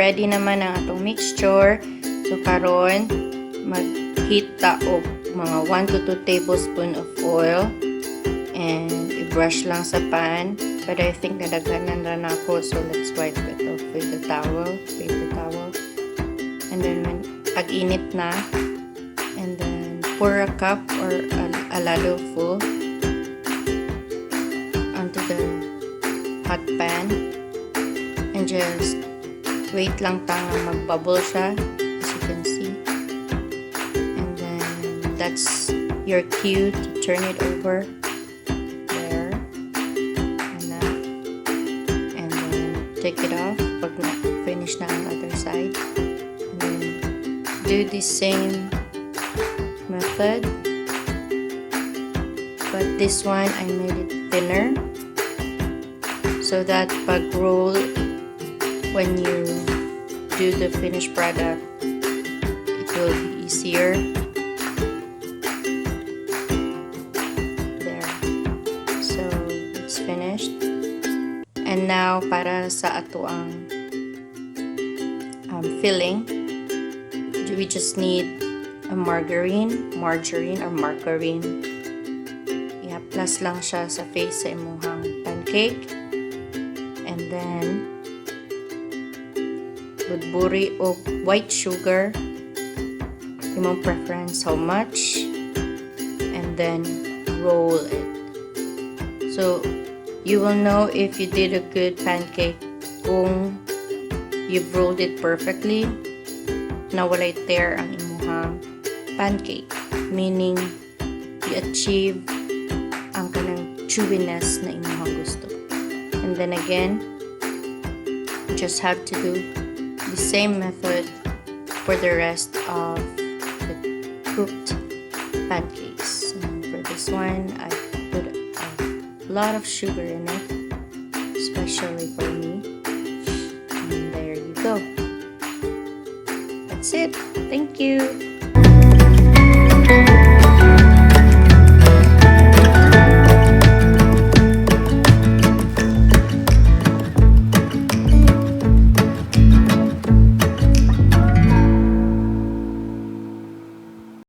ready naman ang atong mixture. So karon mag-heat ta og mga 1 to 2 tablespoon of oil and i-brush lang sa pan. But I think nadaghanan na ako, so let's wipe it off with the towel, paper towel. And then when pag-init na, and then pour a cup or a lado full onto the hot pan and just wait lang tanga magbubble siya, as you can see. And then that's your cue to turn it over. Take it off pag finish na ang other side, and then do the same method, but this one I made it thinner so that pag roll, when you do the finished product, it will be easier. There, so it's finished. And now, para sa ato ang filling, we just need a margarine or margarine. I-plus lang siya sa face sa imuhang pancake. And then, buttery o white sugar, imong preference how much, and then roll it. So, you will know if you did a good pancake kung you've rolled it perfectly na walay tear ang imuhang pancake, meaning you achieve ang kanang chewiness na imuhang gusto. And then again, you just have to do the same method for the rest of the cooked pancakes. And for this one, I put a lot of sugar in it, especially for me. And there you go. That's it. Thank you.